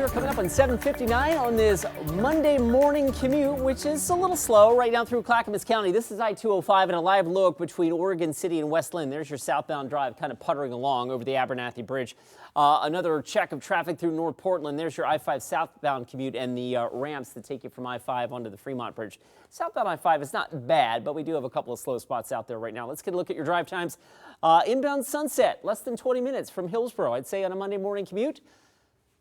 We are coming up on 7:59 on this Monday morning commute, which is a little slow right now through Clackamas County. This is I-205 and a live look between Oregon City and West Linn. There's your southbound drive kind of puttering along over the Abernathy Bridge. Another check of traffic through North Portland. There's your I-5 southbound commute and the ramps that take you from I-5 onto the Fremont Bridge. Southbound I-5 is not bad, but we do have a couple of slow spots out there right now. Let's get a look at your drive times. Inbound Sunset, less than 20 minutes from Hillsboro. I'd say on a Monday morning commute,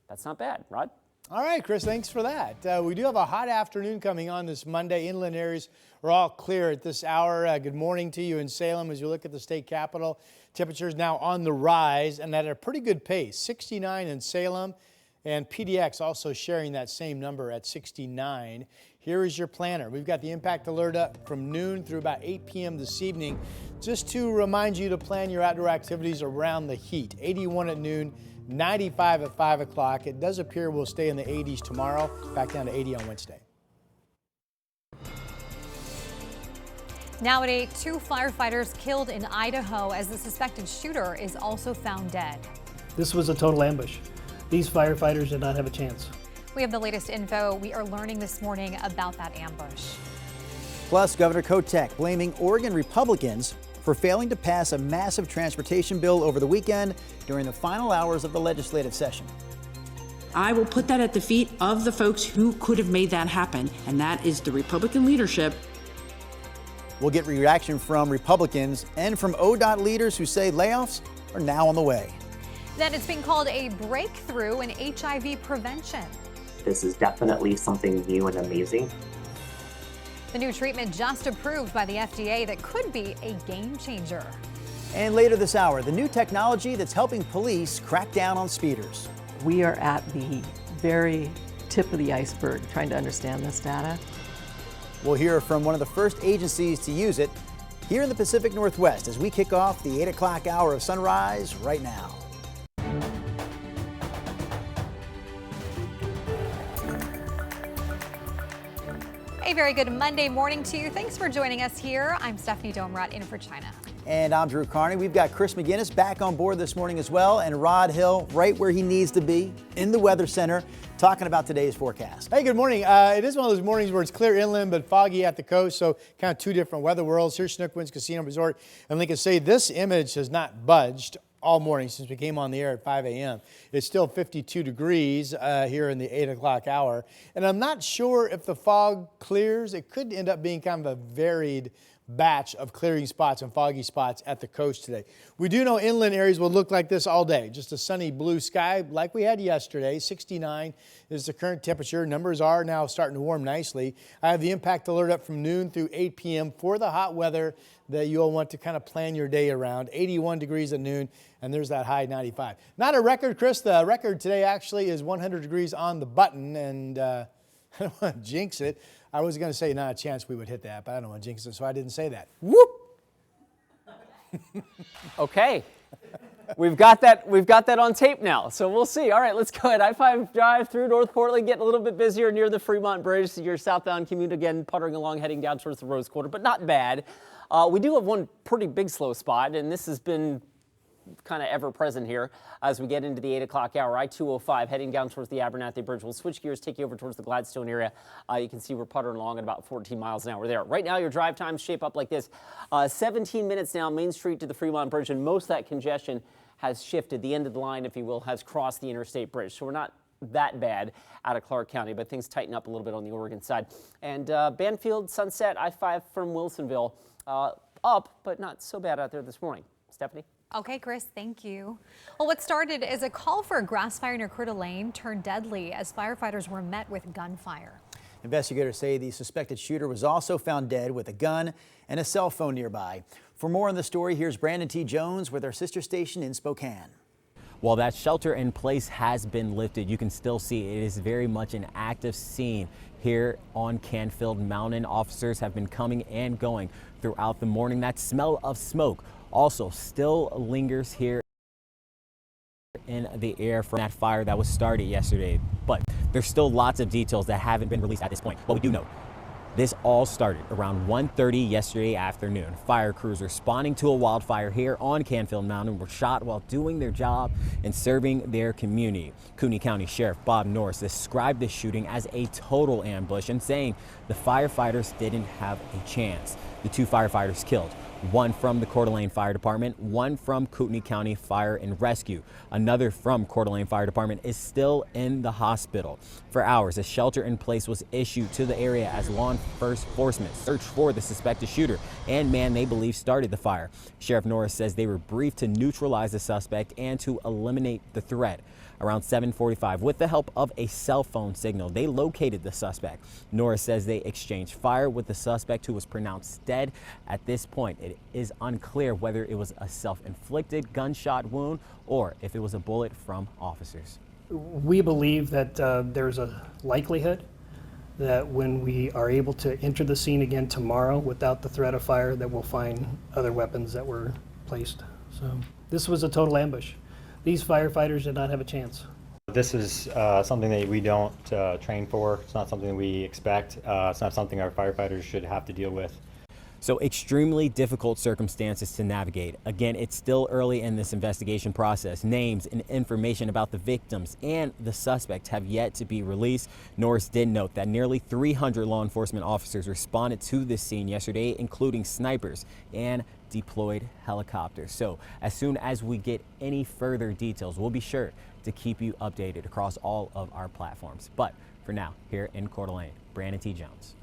that's not bad. Rod? All right, Chris, thanks for that. We do have a hot afternoon coming on this Monday. Inland areas are all clear at this hour. Good morning to you in Salem as you look at the state capitol. Temperatures now on the rise and at a pretty good pace. 69 in Salem, and PDX also sharing that same number at 69. Here is your planner. We've got the impact alert up from noon through about 8 p.m. this evening. Just to remind you to plan your outdoor activities around the heat. 81 at noon. 95 at 5 o'clock. It does appear we'll stay in the 80s tomorrow, back down to 80 on Wednesday. Now at 8, 2 firefighters killed in Idaho as the suspected shooter is also found dead. This was a total ambush. These firefighters did not have a chance. We have the latest info we are learning this morning about that ambush. Plus, Governor Kotek blaming Oregon Republicans for failing to pass a massive transportation bill over the weekend during the final hours of the legislative session. I will put that at the feet of the folks who could have made that happen, and that is the Republican leadership. We'll get reaction from Republicans and from ODOT leaders who say layoffs are now on the way. Then it's being called a breakthrough in HIV prevention. This is definitely something new and amazing. The new treatment just approved by the FDA that could be a game changer. And later this hour, the new technology that's helping police crack down on speeders. We are at the very tip of the iceberg trying to understand this data. We'll hear from one of the first agencies to use it here in the Pacific Northwest as we kick off the 8 o'clock hour of sunrise right now. A very good Monday morning to you. Thanks for joining us here. I'm Stephanie Domrat in for China. And I'm Drew Carney. We've got Chris McGinnis back on board this morning as well, and Rod Hill right where he needs to be in the Weather Center talking about today's forecast. Hey, good morning. It is one of those mornings where it's clear inland but foggy at the coast, so kind of two different weather worlds. Here's Chinook Winds Casino Resort in Lincoln City. This image has not budged all morning since we came on the air at 5 a.m. It's still 52 degrees here in the 8 o'clock hour. And I'm not sure if the fog clears. It could end up being kind of a varied batch of clearing spots and foggy spots at the coast today. We do know inland areas will look like this all day. Just a sunny blue sky like we had yesterday. 69 is the current temperature. Numbers are now starting to warm nicely. I have the impact alert up from noon through 8 p.m. for the hot weather that you'll want to kind of plan your day around. 81 degrees at noon, and there's that high 95. Not a record, Chris. The record today actually is 100 degrees on the button, and I don't want to jinx it. I was going to say not a chance we would hit that, but I don't want to jinx it, so I didn't say that. Whoop! Okay. We've got that on tape now, so we'll see. All right, let's go ahead. I-5 drive through North Portland, getting a little bit busier near the Fremont Bridge. Your southbound commute again, puttering along, heading down towards the Rose Quarter, but not bad. We do have one pretty big slow spot, and this has been kind of ever present here as we get into the 8 o'clock hour. I-205 heading down towards the Abernathy Bridge. We'll switch gears, take you over towards the Gladstone area. You can see we're puttering along at about 14 miles an hour there. Right now, your drive times shape up like this. 17 minutes now, Main Street to the Fremont Bridge, and most of that congestion has shifted. The end of the line, if you will, has crossed the interstate bridge. So we're not that bad out of Clark County, but things tighten up a little bit on the Oregon side. And Banfield, Sunset, I-5 from Wilsonville, up, but not so bad out there this morning. Stephanie? Okay, Chris, thank you. Well, what started as a call for a grass fire near Coeur d'Alene turned deadly as firefighters were met with gunfire. Investigators say the suspected shooter was also found dead with a gun and a cell phone nearby. For more on the story, here's Brandon T. Jones with our sister station in Spokane. While that shelter in place has been lifted, you can still see it is very much an active scene here on Canfield Mountain. Officers have been coming and going throughout the morning. That smell of smoke also still lingers here in the air from that fire that was started yesterday. But there's still lots of details that haven't been released at this point. What we do know This all started around 1:30 yesterday afternoon. Fire crews responding to a wildfire here on Canfield Mountain were shot while doing their job and serving their community. Cooney County Sheriff Bob Norris described the shooting as a total ambush and saying the firefighters didn't have a chance. The 2 firefighters killed, one from the Coeur d'Alene Fire Department, one from Kootenai County Fire and Rescue. Another from Coeur d'Alene Fire Department is still in the hospital. For hours, a shelter in place was issued to the area as law enforcement searched for the suspected shooter and man they believe started the fire. Sheriff Norris says they were briefed to neutralize the suspect and to eliminate the threat. Around 7:45, with the help of a cell phone signal, they located the suspect. Norris says they exchanged fire with the suspect, who was pronounced dead. At this point, it is unclear whether it was a self-inflicted gunshot wound or if it was a bullet from officers. We believe that there's a likelihood that when we are able to enter the scene again tomorrow without the threat of fire, that we'll find other weapons that were placed. So this was a total ambush. These firefighters did not have a chance. This is something that we don't train for. It's not something we expect. It's not something our firefighters should have to deal with. So extremely difficult circumstances to navigate. Again, it's still early in this investigation process. Names and information about the victims and the suspect have yet to be released. Norris did note that nearly 300 law enforcement officers responded to this scene yesterday, including snipers and deployed helicopters. So as soon as we get any further details, we'll be sure to keep you updated across all of our platforms. But for now, here in Coeur d'Alene, Brandon T. Jones.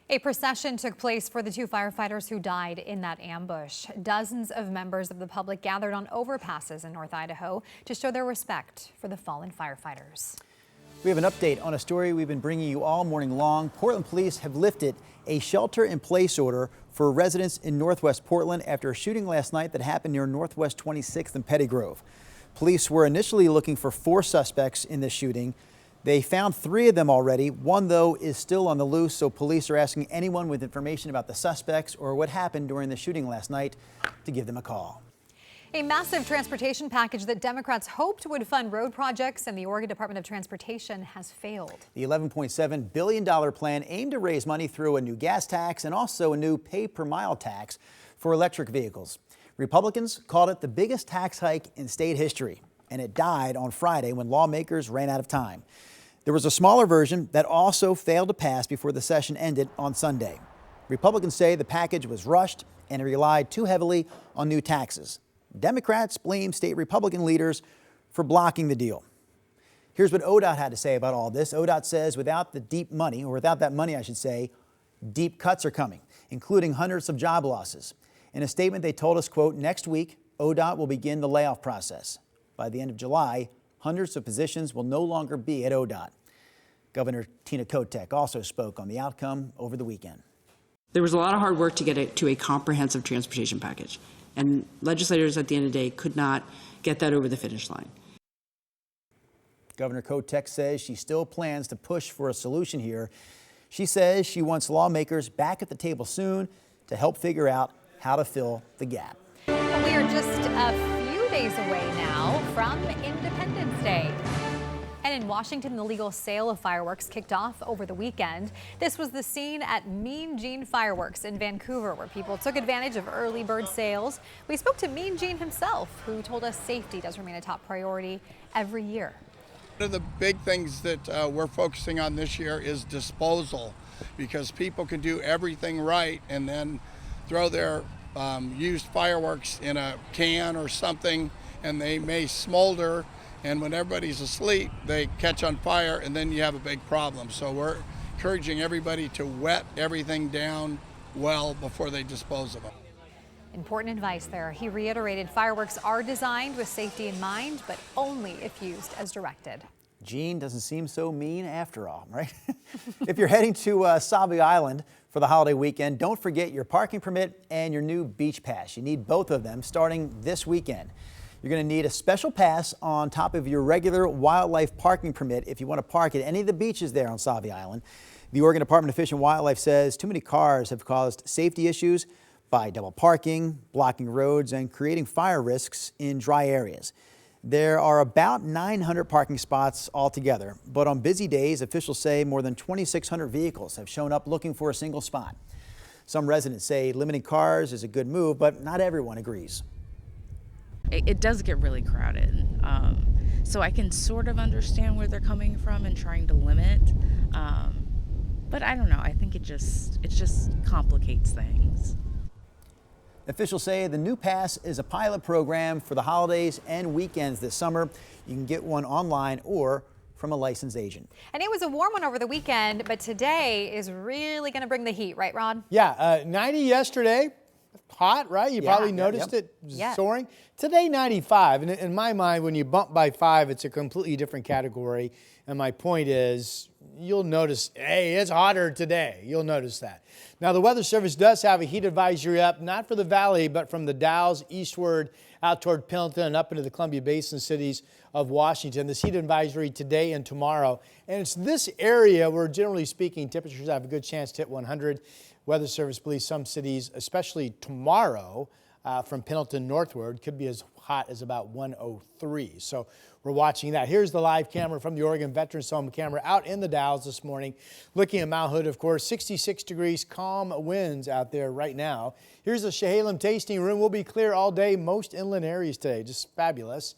A procession took place for the 2 firefighters who died in that ambush. Dozens of members of the public gathered on overpasses in North Idaho to show their respect for the fallen firefighters. We have an update on a story we've been bringing you all morning long. Portland police have lifted a shelter-in-place order for residents in Northwest Portland after a shooting last night that happened near Northwest 26th and Petty Grove. Police were initially looking for 4 suspects in this shooting. They found 3 of them already. One, though, is still on the loose, so police are asking anyone with information about the suspects or what happened during the shooting last night to give them a call. A massive transportation package that Democrats hoped would fund road projects and the Oregon Department of Transportation has failed. The $11.7 billion plan aimed to raise money through a new gas tax and also a new pay-per-mile tax for electric vehicles. Republicans called it the biggest tax hike in state history, and it died on Friday when lawmakers ran out of time. There was a smaller version that also failed to pass before the session ended on Sunday. Republicans say the package was rushed and relied too heavily on new taxes. Democrats blame state Republican leaders for blocking the deal. Here's what ODOT had to say about all this. ODOT says without that money, I should say, deep cuts are coming, including hundreds of job losses. In a statement, they told us, quote, next week, ODOT will begin the layoff process. By the end of July, hundreds of positions will no longer be at ODOT. Governor Tina Kotek also spoke on the outcome over the weekend. There was a lot of hard work to get it to a comprehensive transportation package, and legislators at the end of the day could not get that over the finish line. Governor Kotek says she still plans to push for a solution here. She says she wants lawmakers back at the table soon to help figure out how to fill the gap. We are just a few days away now from Independence Day. And in Washington, the legal sale of fireworks kicked off over the weekend. This was the scene at Mean Gene Fireworks in Vancouver, where people took advantage of early bird sales. We spoke to Mean Gene himself, who told us safety does remain a top priority every year. One of the big things that we're focusing on this year is disposal, because people can do everything right and then throw their used fireworks in a can or something, and they may smolder, and when everybody's asleep they catch on fire, and then you have a big problem. So we're encouraging everybody to wet everything down well before they dispose of them. Important advice there. He reiterated fireworks are designed with safety in mind, but only if used as directed. Gene doesn't seem so mean after all, right? If you're heading to Sauvie Island for the holiday weekend, don't forget your parking permit and your new beach pass. You need both of them starting this weekend. You're going to need a special pass on top of your regular wildlife parking permit if you want to park at any of the beaches there on Sauvie Island. The Oregon Department of Fish and Wildlife says too many cars have caused safety issues by double parking, blocking roads, and creating fire risks in dry areas. There are about 900 parking spots altogether, but on busy days, officials say more than 2,600 vehicles have shown up looking for a single spot. Some residents say limiting cars is a good move, but not everyone agrees. It does get really crowded, so I can sort of understand where they're coming from and trying to limit, but I don't know, I think it just complicates things. Officials say the new pass is a pilot program for the holidays and weekends this summer. You can get one online or from a licensed agent. And it was a warm one over the weekend, but today is really going to bring the heat, right, Rod? Yeah, 90 yesterday. Hot, right? You probably noticed it soaring. Today, 95. And in my mind, when you bump by 5, it's a completely different category. And my point is, you'll notice, hey, it's hotter today. You'll notice that. Now, the Weather Service does have a heat advisory up, not for the valley, but from the Dalles eastward out toward Pendleton and up into the Columbia Basin cities of Washington. This heat advisory today and tomorrow. And it's this area where, generally speaking, temperatures have a good chance to hit 100. Weather Service believes some cities, especially tomorrow, from Pendleton northward, could be as hot as about 103. So we're watching that. Here's the live camera from the Oregon Veterans Home camera out in the Dalles this morning. Looking at Mount Hood, of course, 66 degrees, calm winds out there right now. Here's the Chehalem tasting room. We'll be clear all day, most inland areas today. Just fabulous,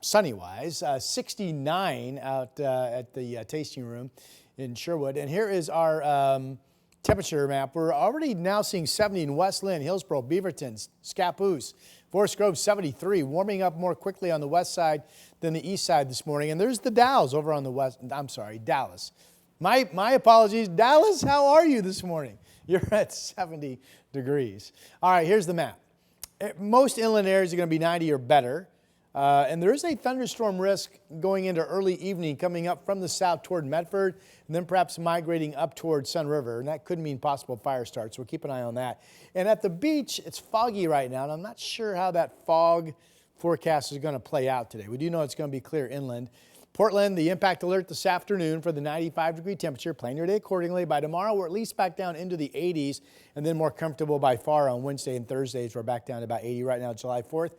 sunny-wise. 69 out at the tasting room in Sherwood. And here is our temperature map. We're already now seeing 70 in West Lynn, Hillsborough, Beaverton, Scappoose, Forest Grove 73, warming up more quickly on the west side than the east side this morning. And there's the Dalles over on the west. I'm sorry, Dallas. My apologies. Dallas, how are you this morning? You're at 70 degrees. All right, here's the map. Most inland areas are going to be 90 or better. And there is a thunderstorm risk going into early evening coming up from the south toward Medford and then perhaps migrating up toward Sun River. And that could mean possible fire starts. So we'll keep an eye on that. And at the beach, it's foggy right now. And I'm not sure how that fog forecast is going to play out today. We do know it's going to be clear inland. Portland, the impact alert this afternoon for the 95-degree temperature. Plan your day accordingly. By tomorrow, we're at least back down into the 80s and then more comfortable by far on Wednesday and Thursdays. We're back down to about 80 right now, July 4th.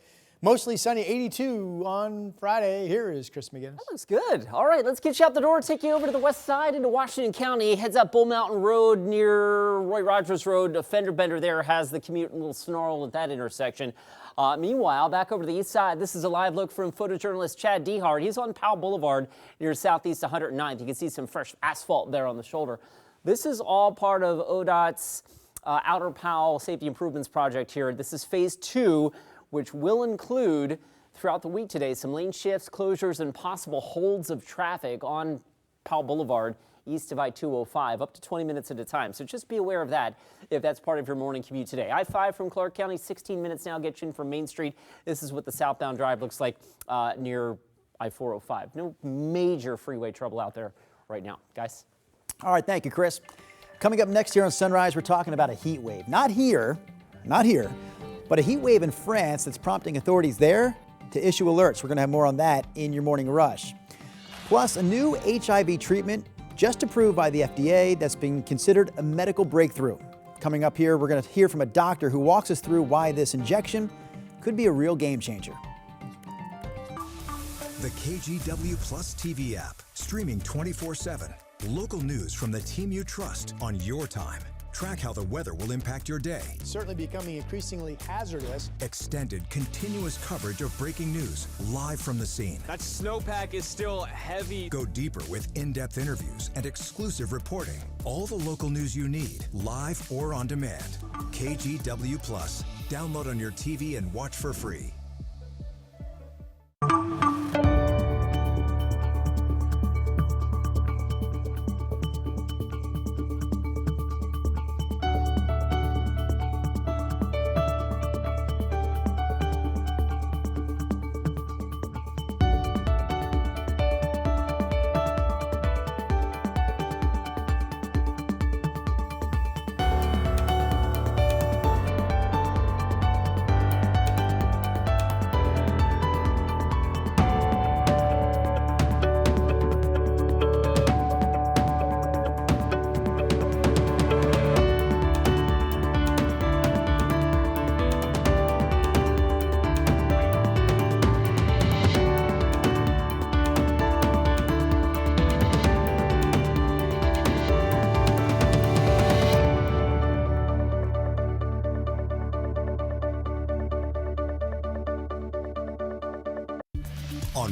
Mostly sunny, 82 on Friday. Here is Chris McGinnis. That looks good. All right, let's get you out the door, take you over to the west side into Washington County. Heads up Bull Mountain Road near Roy Rogers Road. A fender bender there has the commute a little snarl at that intersection. Meanwhile, back over the east side, this is a live look from photojournalist Chad Dehart. He's on Powell Boulevard near Southeast 109th. You can see some fresh asphalt there on the shoulder. This is all part of ODOT's Outer Powell Safety Improvements Project here. This is phase 2. Which will include throughout the week today some lane shifts, closures, and possible holds of traffic on Powell Boulevard east of I-205 up to 20 minutes at a time. So just be aware of that if that's part of your morning commute today. I-5 from Clark County, 16 minutes now gets you in from Main Street. This is what the southbound drive looks like near I-405. No major freeway trouble out there right now, guys. All right, thank you, Chris. Coming up next here on Sunrise, we're talking about a heat wave. Not here, but a heat wave in France that's prompting authorities there to issue alerts. We're going to have more on that in your morning rush. Plus, a new HIV treatment just approved by the FDA that's being considered a medical breakthrough. Coming up here, we're going to hear from a doctor who walks us through why this injection could be a real game changer. The KGW Plus TV app, streaming 24/7. Local news from the team you trust on your time. Track how the weather will impact your day. Certainly becoming increasingly hazardous. Extended, continuous coverage of breaking news, live from the scene. That snowpack is still heavy. Go deeper with in-depth interviews and exclusive reporting. All the local news you need, live or on demand. KGW Plus. Download on your TV and watch for free.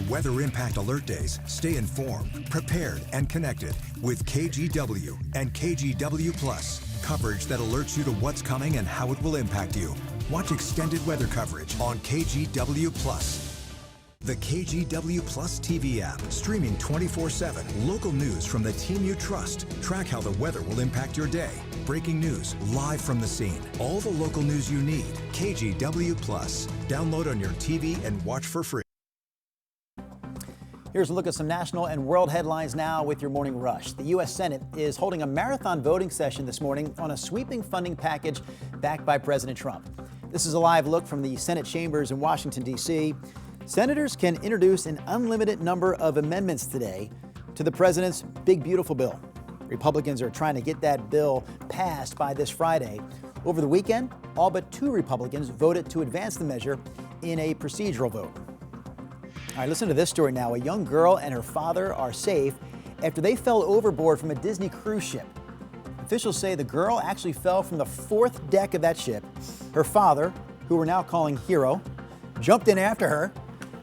weather impact alert days, stay informed, prepared, and connected with KGW and KGW Plus. Coverage that alerts you to what's coming and how it will impact you. Watch extended weather coverage on KGW Plus. The KGW Plus TV app, streaming 24/7. Local news from the team you trust. Track how the weather will impact your day. Breaking news, live from the scene. All the local news you need. KGW Plus. Download on your TV and watch for free. Here's a look at some national and world headlines now with your morning rush. The U.S. Senate is holding a marathon voting session this morning on a sweeping funding package backed by President Trump. This is a live look from the Senate chambers in Washington, D.C. Senators can introduce an unlimited number of amendments today to the president's Big Beautiful Bill. Republicans are trying to get that bill passed by this Friday. Over the weekend, all but 2 Republicans voted to advance the measure in a procedural vote. All right, listen to this story now. A young girl and her father are safe after they fell overboard from a Disney cruise ship. Officials say the girl actually fell from the 4th deck of that ship. Her father, who we're now calling Hero, jumped in after her.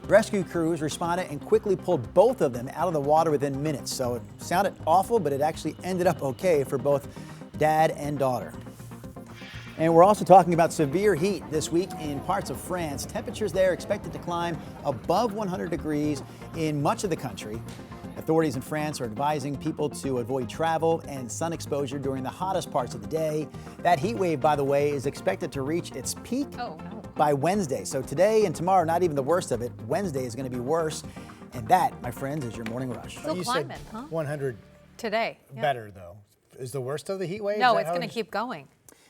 Rescue crews responded and quickly pulled both of them out of the water within minutes. So it sounded awful, but it actually ended up okay for both dad and daughter. And we're also talking about severe heat this week in parts of France. Temperatures there are expected to climb above 100 degrees in much of the country. Authorities in France are advising people to avoid travel and sun exposure during the hottest parts of the day. That heat wave, by the way, is expected to reach its peak by Wednesday. So today and tomorrow, not even the worst of it. Wednesday is going to be worse. And that, my friends, is your morning rush. Still climbing, huh? 100 today. Yeah. better, though. Is the worst of the heat wave? No, it's going to keep going.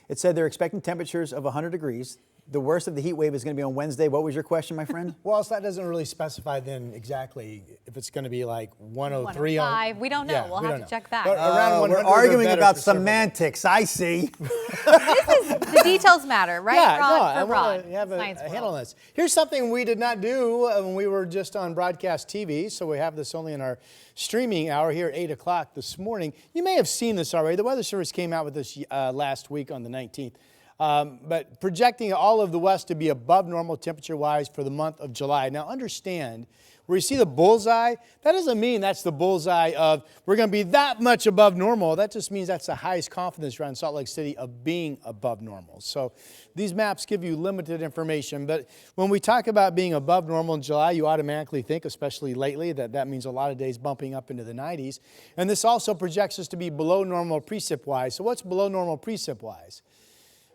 It said they're expecting temperatures of 100 degrees. The worst of the heat wave is going to be on Wednesday. What was your question, my friend? Well, so that doesn't really specify then exactly if it's going to be like 103 105. We don't know. We'll have to check back. But around 100 we're arguing or better about for several semantics. I see. The details matter, right, Yeah, Ron? no, For I Ron, want to have a Science handle World. on this. Here's something we did not do when we were just on broadcast TV, so we have this only in our streaming hour here at 8 o'clock this morning. You may have seen this already. The Weather Service came out with this last week on the 19th. But projecting all of the West to be above normal temperature-wise for the month of July. Now understand, where you see the bullseye, that doesn't mean that's the bullseye of we're going to be that much above normal. That just means that's the highest confidence around Salt Lake City of being above normal. So these maps give you limited information. But when we talk about being above normal in July, you automatically think, especially lately, that means a lot of days bumping up into the 90s. And this also projects us to be below normal precip-wise. So what's below normal precip-wise?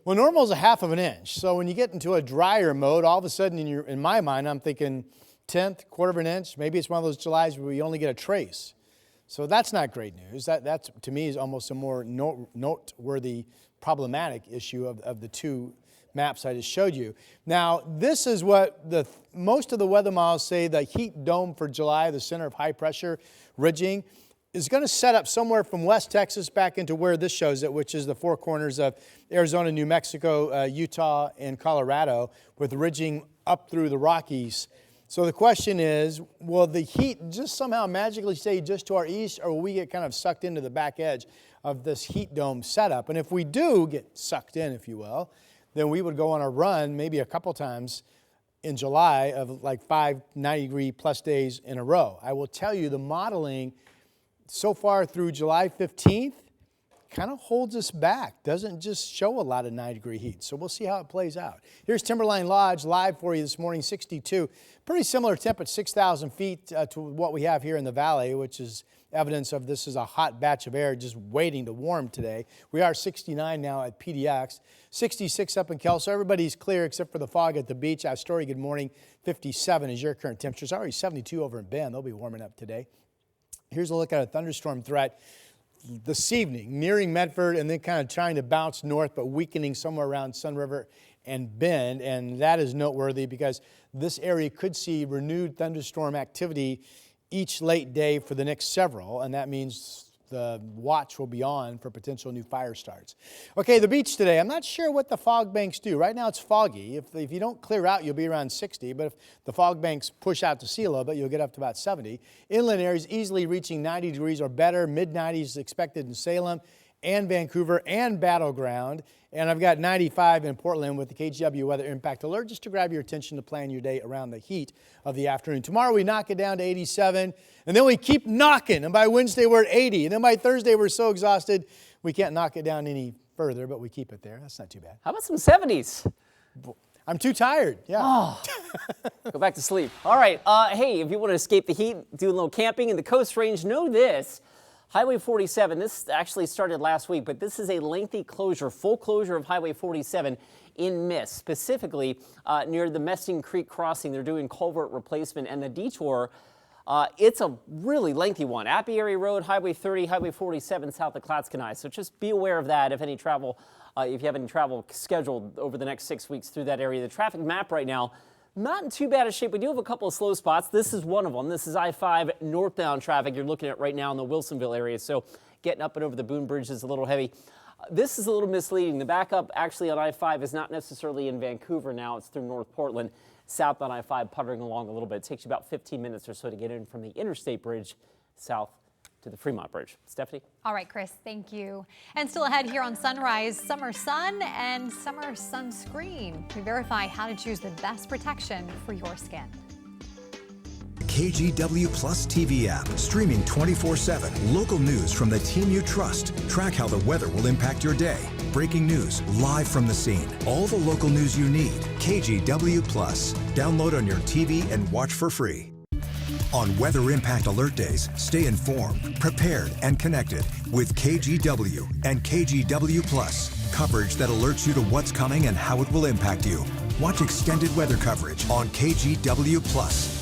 Well, normal is a half of an inch. So when you get into a drier mode, all of a sudden in my mind, I'm thinking 1/10, quarter of an inch. Maybe it's one of those Julys where we only get a trace. So that's not great news. That to me is almost a more noteworthy, problematic issue of the 2 maps I just showed you. Now, this is what most of the weather models say the heat dome for July, the center of high pressure ridging, is going to set up somewhere from West Texas back into where this shows it, which is the 4 corners of Arizona, New Mexico, Utah, and Colorado, with ridging up through the Rockies. So the question is, will the heat just somehow magically stay just to our east, or will we get kind of sucked into the back edge of this heat dome setup? And if we do get sucked in, if you will, then we would go on a run maybe a couple times in July of like 5 90-degree plus days in a row. I will tell you the modeling so far through July 15th kind of holds us back. Doesn't just show a lot of 90-degree heat. So we'll see how it plays out. Here's Timberline Lodge live for you this morning, 62. Pretty similar temp at 6,000 feet to what we have here in the valley, which is evidence of this is a hot batch of air just waiting to warm today. We are 69 now at PDX, 66 up in Kelso. Everybody's clear except for the fog at the beach. Astoria, good morning. 57 is your current temperature. It's already 72 over in Bend. They'll be warming up today. Here's a look at a thunderstorm threat this evening, nearing Medford and then kind of trying to bounce north, but weakening somewhere around Sun River and Bend. And that is noteworthy because this area could see renewed thunderstorm activity each late day for the next several, and that means the watch will be on for potential new fire starts. Okay, the beach today. I'm not sure what the fog banks do. Right now it's foggy. If you don't clear out, you'll be around 60, but if the fog banks push out to sea a little bit, you'll get up to about 70. Inland areas easily reaching 90 degrees or better. Mid-90s expected in Salem and Vancouver and Battleground. And I've got 95 in Portland with the KGW weather impact alert, just to grab your attention to plan your day around the heat of the afternoon. Tomorrow we knock it down to 87, and then we keep knocking. And by Wednesday we're at 80. And then by Thursday we're so exhausted we can't knock it down any further, but we keep it there. That's not too bad. How about some 70s? I'm too tired. Yeah. Oh. Go back to sleep. All right. Hey, if you want to escape the heat, do a little camping in the Coast Range, know this. Highway 47, this actually started last week, but this is a lengthy closure, full closure of Highway 47 in Mist, specifically near the Messing Creek crossing. They're doing culvert replacement, and the detour, it's a really lengthy one. Apiary Road, Highway 30, Highway 47 south of Clatskanie. So just be aware of that if any travel, if you have any travel scheduled over the next 6 weeks through that area. The traffic map right now, not in too bad a shape. We do have a couple of slow spots. This is one of them. This is I-5 northbound traffic you're looking at right now in the Wilsonville area. So getting up and over the Boone Bridge is a little heavy. This is a little misleading. The backup actually on I-5 is not necessarily in Vancouver now. It's through North Portland, south on I-5, puttering along a little bit. It takes you about 15 minutes or so to get in from the Interstate Bridge south to the Fremont Bridge. Stephanie? All right, Chris, thank you. And still ahead here on Sunrise, summer sun and summer sunscreen. We verify how to choose the best protection for your skin. KGW Plus TV app, streaming 24/7. Local news from the team you trust. Track how the weather will impact your day. Breaking news live from the scene. All the local news you need. KGW Plus. Download on your TV and watch for free. On Weather Impact Alert Days, stay informed, prepared, and connected with KGW and KGW Plus. Coverage that alerts you to what's coming and how it will impact you. Watch extended weather coverage on KGW Plus.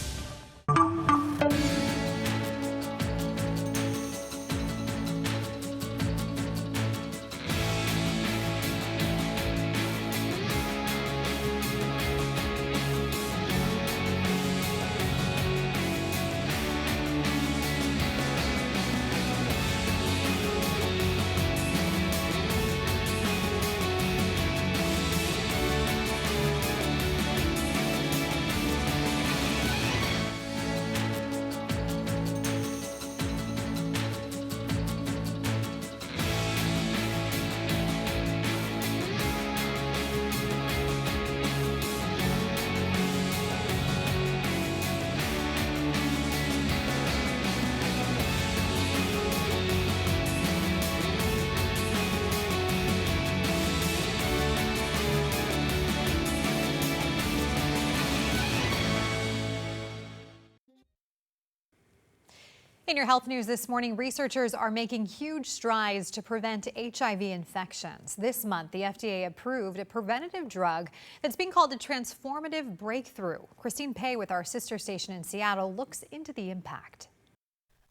In your health news this morning, researchers are making huge strides to prevent HIV infections. This month, the FDA approved a preventative drug that's being called a transformative breakthrough. Christine Pei with our sister station in Seattle looks into the impact.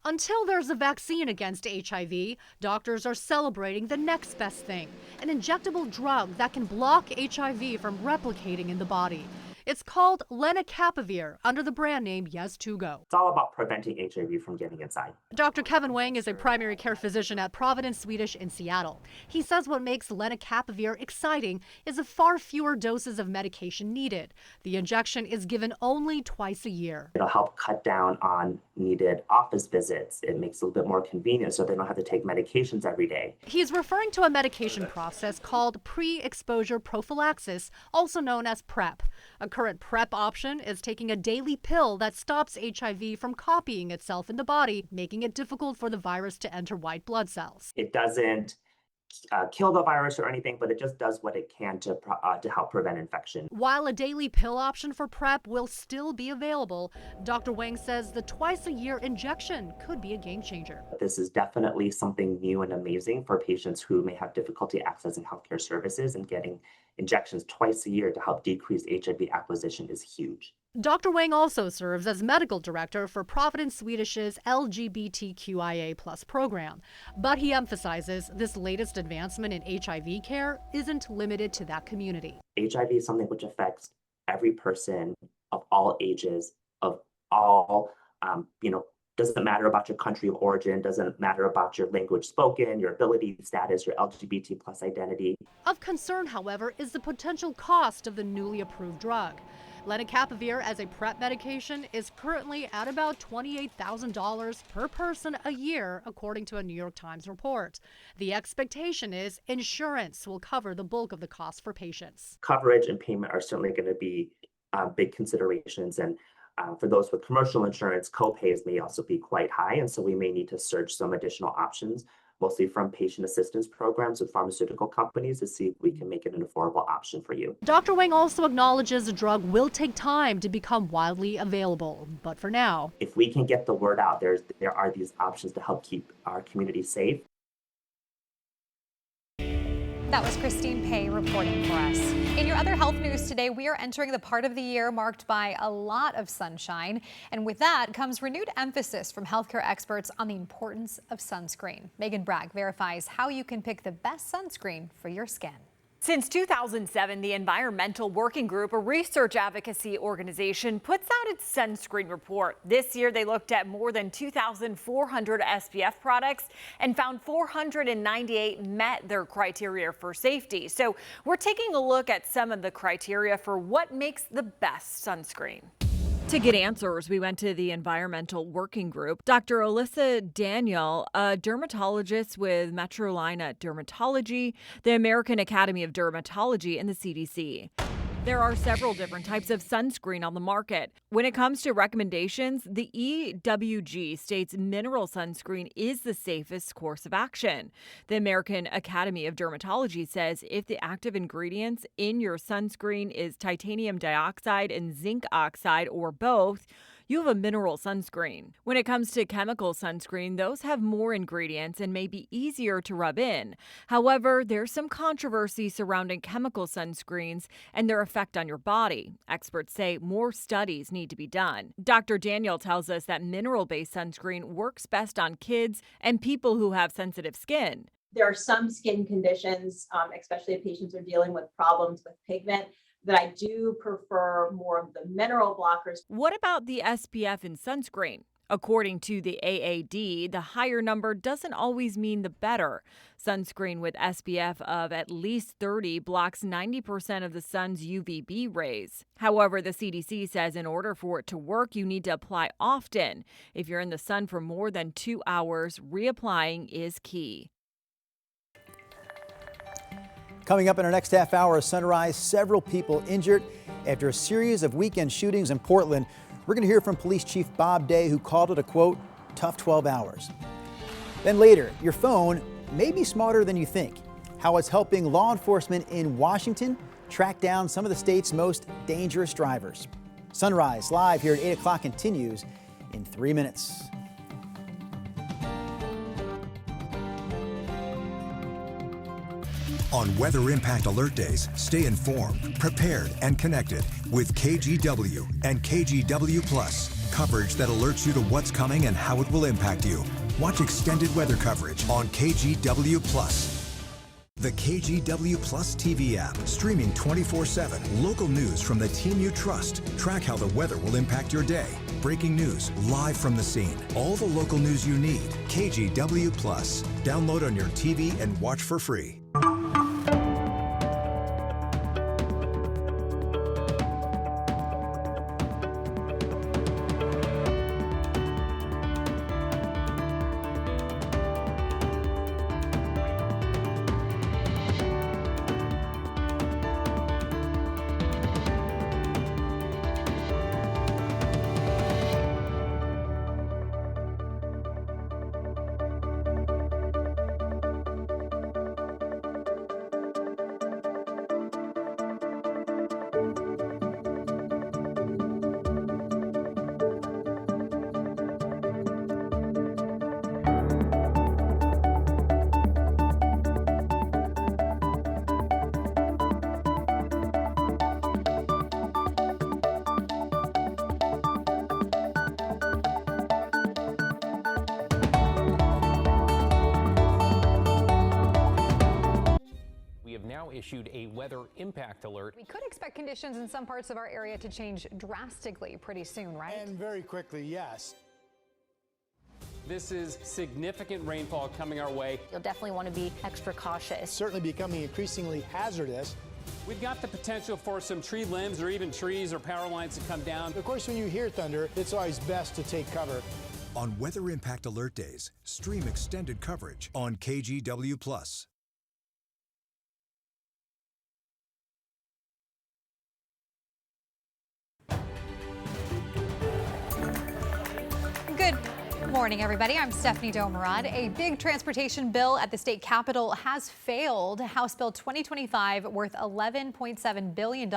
Until there's a vaccine against HIV, doctors are celebrating the next best thing, an injectable drug that can block HIV from replicating in the body. It's called lenacapavir under the brand name Yeztugo. It's all about preventing HIV from getting inside. Dr. Kevin Wang is a primary care physician at Providence Swedish in Seattle. He says what makes lenacapavir exciting is the far fewer doses of medication needed. The injection is given only twice a year. It'll help cut down on needed office visits. It makes it a little bit more convenient so they don't have to take medications every day. He's referring to a medication process called pre-exposure prophylaxis, also known as PrEP. A current PrEP option is taking a daily pill that stops HIV from copying itself in the body, making it difficult for the virus to enter white blood cells. It doesn't kill the virus or anything, but it just does what it can to help prevent infection. While a daily pill option for PrEP will still be available, Dr. Wang says the twice-a-year injection could be a game changer. This is definitely something new and amazing for patients who may have difficulty accessing healthcare services, and getting injections twice a year to help decrease HIV acquisition is huge. Dr. Wang also serves as medical director for Providence Swedish's LGBTQIA+ program. But he emphasizes this latest advancement in HIV care isn't limited to that community. HIV is something which affects every person of all ages, of all, doesn't matter about your country of origin, doesn't matter about your language spoken, your ability status, your LGBT plus identity. Of concern, however, is the potential cost of the newly approved drug. Lenacapavir as a PrEP medication is currently at about $28,000 per person a year, according to a New York Times report. The expectation is insurance will cover the bulk of the cost for patients. Coverage and payment are certainly going to be big considerations, and for those with commercial insurance, co-pays may also be quite high, and so we may need to search some additional options, mostly from patient assistance programs with pharmaceutical companies, to see if we can make it an affordable option for you. Dr. Wang also acknowledges the drug will take time to become widely available, but for now, if we can get the word out, there are these options to help keep our community safe. That was Christine Pei reporting for us. In your other health news today, we are entering the part of the year marked by a lot of sunshine. And with that comes renewed emphasis from healthcare experts on the importance of sunscreen. Megan Bragg verifies how you can pick the best sunscreen for your skin. Since 2007, the Environmental Working Group, a research advocacy organization, puts out its sunscreen report. This year, they looked at more than 2,400 SPF products and found 498 met their criteria for safety. So we're taking a look at some of the criteria for what makes the best sunscreen. To get answers, we went to the Environmental Working Group. Dr. Alyssa Daniel, a dermatologist with Metrolina Dermatology, the American Academy of Dermatology, and the CDC. There are several different types of sunscreen on the market. When it comes to recommendations, the EWG states mineral sunscreen is the safest course of action. The American Academy of Dermatology says if the active ingredients in your sunscreen is titanium dioxide and zinc oxide or both, you have a mineral sunscreen. When it comes to chemical sunscreen, those have more ingredients and may be easier to rub in. However, there's some controversy surrounding chemical sunscreens and their effect on your body. Experts say more studies need to be done. Dr. Daniel tells us that mineral-based sunscreen works best on kids and people who have sensitive skin. There are some skin conditions, especially if patients are dealing with problems with pigment, that I do prefer more of the mineral blockers. What about the SPF in sunscreen? According to the AAD, the higher number doesn't always mean the better. Sunscreen with SPF of at least 30 blocks 90% of the sun's UVB rays. However, the CDC says in order for it to work, you need to apply often. If you're in the sun for more than 2 hours, reapplying is key. Coming up in our next half hour of Sunrise, several people injured after a series of weekend shootings in Portland. We're going to hear from Police Chief Bob Day, who called it a, quote, tough 12 hours. Then later, your phone may be smarter than you think. How it's helping law enforcement in Washington track down some of the state's most dangerous drivers. Sunrise live here at 8 o'clock continues in 3 minutes. On Weather Impact Alert Days, stay informed, prepared, and connected with KGW and KGW Plus. Coverage that alerts you to what's coming and how it will impact you. Watch extended weather coverage on KGW Plus. The KGW Plus TV app, streaming 24/7. Local news from the team you trust. Track how the weather will impact your day. Breaking news live from the scene. All the local news you need. KGW Plus. Download on your TV and watch for free. Issued a weather impact alert. We could expect conditions in some parts of our area to change drastically pretty soon, right? And very quickly, yes. This is significant rainfall coming our way. You'll definitely want to be extra cautious. Certainly becoming increasingly hazardous. We've got the potential for some tree limbs or even trees or power lines to come down. Of course, when you hear thunder, it's always best to take cover. On Weather Impact Alert Days, stream extended coverage on KGW+. Good morning, everybody. I'm Stephanie Domerad. A big transportation bill at the state capitol has failed. House Bill 2025, worth $11.7 billion,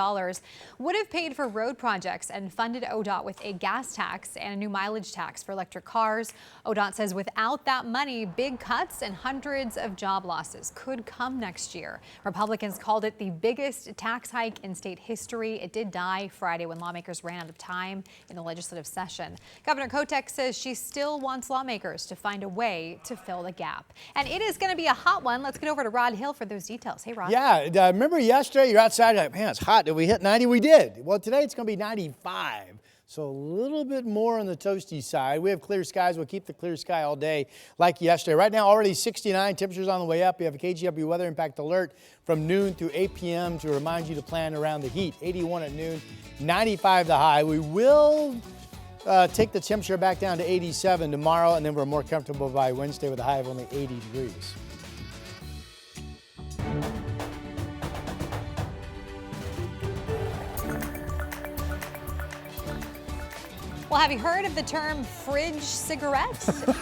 would have paid for road projects and funded ODOT with a gas tax and a new mileage tax for electric cars. ODOT says without that money, big cuts and hundreds of job losses could come next year. Republicans called it the biggest tax hike in state history. It did die Friday when lawmakers ran out of time in the legislative session. Governor Kotek says she still wants lawmakers to find a way to fill the gap. And it is going to be a hot one. Let's get over to Rod Hill for those details. Hey, Rod. Yeah, remember yesterday you're outside, you're like, man, it's hot. Did we hit 90? We did. Well, today it's going to be 95. So a little bit more on the toasty side. We have clear skies. We'll keep the clear sky all day like yesterday. Right now, already 69. Temperatures on the way up. We have a KGW weather impact alert from noon through 8 p.m. to remind you to plan around the heat. 81 at noon, 95 the high. We will take the temperature back down to 87 tomorrow, and then we're more comfortable by Wednesday with a high of only 80 degrees. Well, have you heard of the term fridge cigarette?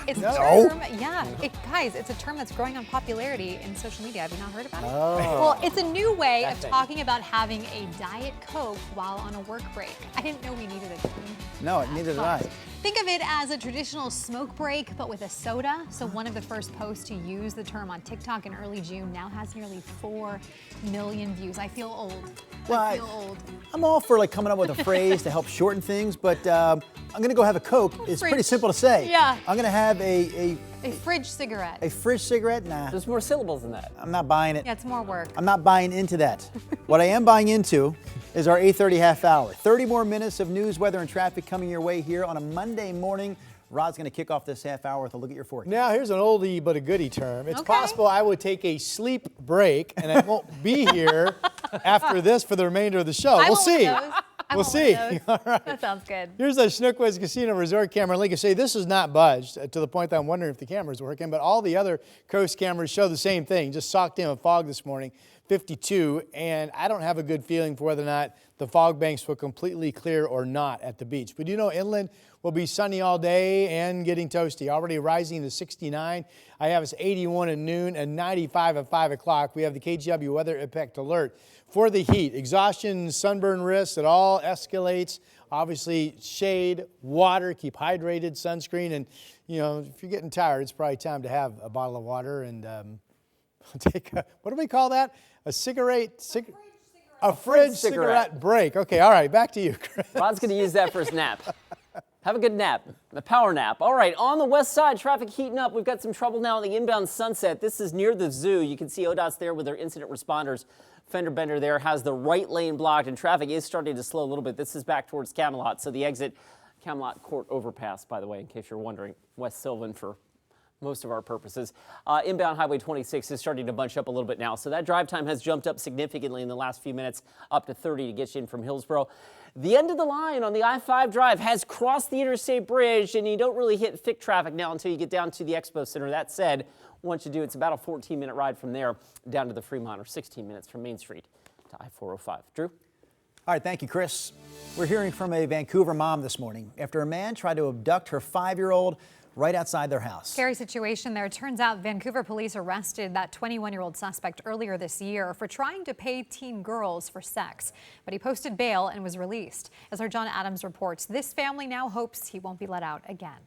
It's No. a term, yeah. Guys, it's a term that's growing on popularity in social media. Have you not heard about it? Oh. Well, it's a new way That of thing. talking about having a Diet Coke while on a work break. I didn't know we needed a term. No, neither did I. Think of it as a traditional smoke break, but with a soda. So one of the first posts to use the term on TikTok in early June now has nearly 4 million views. I feel old. Well, I feel old. I'm all for like coming up with a phrase to help shorten things, but I'm gonna go have a Coke. It's pretty Fridge. simple to say. Yeah. I'm gonna have a fridge cigarette. a fridge cigarette. Nah, There's more syllables than that. I'm not buying it. Yeah, it's more work. I'm not buying into that. What I am buying into is our 8:30 half hour. 30 more minutes of news, weather, and traffic coming your way here on a Monday morning. Rod's going to kick off this half hour with a look at your forecast. Now, here's an oldie but a goodie term. It's Okay. possible I would take a sleep break and I won't be here after this for the remainder of the show. I We'll want one see. of those. I We'll want one see. of those. All right. That sounds good. Here's a Schnookwiz Casino Resort camera in Lincoln City. This is not budged to the point that I'm wondering if the camera's working, but all the other coast cameras show the same thing. Just socked in with fog this morning, 52, and I don't have a good feeling for whether or not the fog banks will completely clear or not at the beach. We do know inland will be sunny all day and getting toasty, already rising to 69. I have us 81 at noon and 95 at 5 o'clock. We have the KGW weather impact alert for the heat. Exhaustion, sunburn risks, it all escalates. Obviously, shade, water, keep hydrated, sunscreen, and you know, if you're getting tired, it's probably time to have a bottle of water and take a, what do we call that? A fridge cigarette break. Okay, all right, back to you, Chris. Rod's going to use that for his nap. Have a good nap, a power nap. All right, on the west side, traffic heating up. We've got some trouble now on the inbound Sunset. This is near the zoo. You can see ODOT's there with their incident responders. Fender bender there has the right lane blocked, and traffic is starting to slow a little bit. This is back towards Camelot. So the exit, Camelot Court overpass, by the way, in case you're wondering. West Sylvan for most of our purposes. Inbound Highway 26 is starting to bunch up a little bit now. So that drive time has jumped up significantly in the last few minutes, up to 30 to get you in from Hillsborough. The end of the line on the I-5 drive has crossed the interstate bridge, and you don't really hit thick traffic now until you get down to the Expo Center. That said, once you do, it's about a 14-minute ride from there down to the Fremont, or 16 minutes from Main Street to I-405. Drew? All right, thank you, Chris. We're hearing from a Vancouver mom this morning after a man tried to abduct her 5-year-old right outside their house. Scary situation there. Turns out Vancouver police arrested that 21-year-old suspect earlier this year for trying to pay teen girls for sex. But he posted bail and was released. As our John Adams reports, this family now hopes he won't be let out again.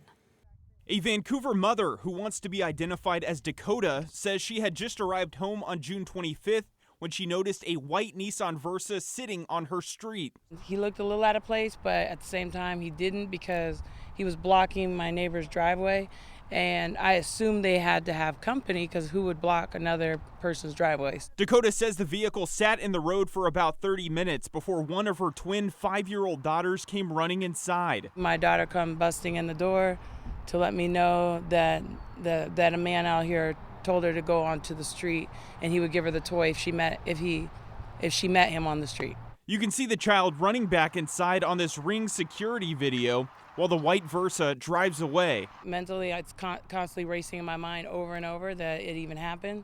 A Vancouver mother who wants to be identified as Dakota says she had just arrived home on June 25th when she noticed a white Nissan Versa sitting on her street. He looked a little out of place, but at the same time he didn't, because he was blocking my neighbor's driveway, and I assumed they had to have company, because who would block another person's driveways? Dakota says the vehicle sat in the road for about 30 minutes before one of her twin 5-year-old daughters came running inside. My daughter come busting in the door to let me know that a man out here told her to go onto the street and he would give her the toy if he if she met him on the street. You can see the child running back inside on this Ring security video while the white Versa drives away. Mentally, it's constantly racing in my mind over and over that it even happened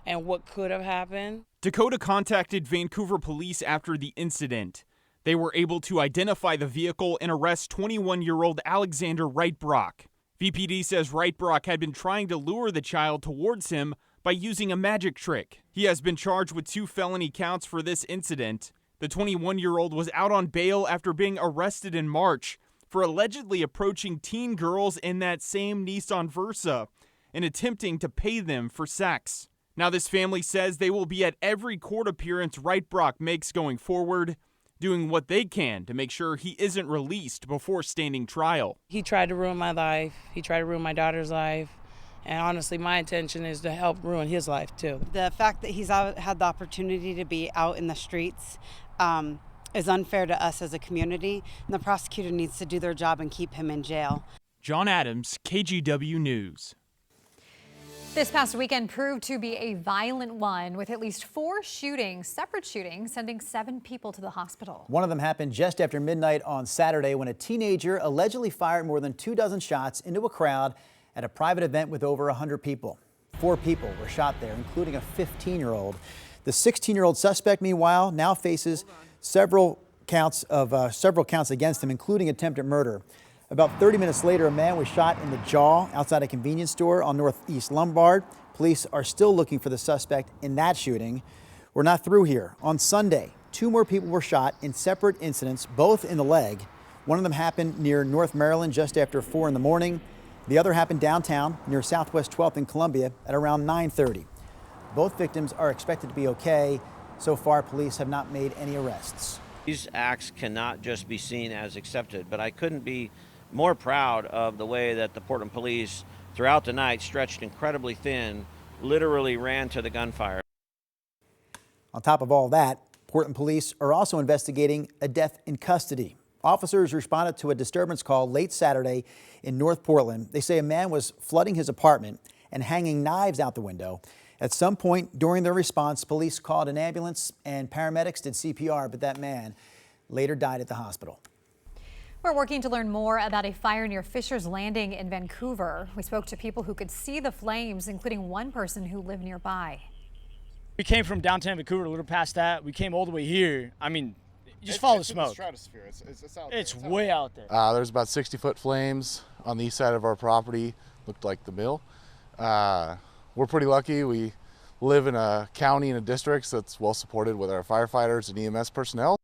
and what could have happened. Dakota contacted Vancouver police after the incident. They were able to identify the vehicle and arrest 21-year-old Alexander Wright-Brock. VPD says Wright-Brock had been trying to lure the child towards him by using a magic trick. He has been charged with 2 felony counts for this incident. The 21-year-old was out on bail after being arrested in March for allegedly approaching teen girls in that same Nissan Versa and attempting to pay them for sex. Now this family says they will be at every court appearance Wright-Brock makes going forward, doing what they can to make sure he isn't released before standing trial. He tried to ruin my life. He tried to ruin my daughter's life. And honestly, my intention is to help ruin his life too. The fact that he's had the opportunity to be out in the streets is unfair to us as a community, and the prosecutor needs to do their job and keep him in jail. John Adams, KGW News. This past weekend proved to be a violent one, with at least 4 shootings, separate shootings, sending 7 people to the hospital. One of them happened just after midnight on Saturday when a teenager allegedly fired more than 24 shots into a crowd at a private event with over 100 people. 4 people were shot there, including a 15-year-old. The 16-year-old suspect, meanwhile, now faces several counts against him, including attempted murder. About 30 minutes later, a man was shot in the jaw outside a convenience store on Northeast Lombard. Police are still looking for the suspect in that shooting. We're not through here. On Sunday, 2 more people were shot in separate incidents, both in the leg. One of them happened near North Maryland just after 4 in the morning. The other happened downtown near Southwest 12th in Columbia at around 9:30. Both victims are expected to be okay. So far, police have not made any arrests. These acts cannot just be seen as accepted, but I couldn't be more proud of the way that the Portland police throughout the night stretched incredibly thin, literally ran to the gunfire. On top of all that, Portland police are also investigating a death in custody. Officers responded to a disturbance call late Saturday in North Portland. They say a man was flooding his apartment and hanging knives out the window. At some point during their response, police called an ambulance and paramedics did CPR, but that man later died at the hospital. We're working to learn more about a fire near Fisher's Landing in Vancouver. We spoke to people who could see the flames, including one person who lived nearby. We came from downtown Vancouver, a little past that. We came all the way here. I mean, just follow the smoke. Stratosphere. It's out it's way out there. There's about 60-foot flames on the east side of our property. Looked like the mill. We're pretty lucky. We live in a county and a district that's well supported with our firefighters and EMS personnel.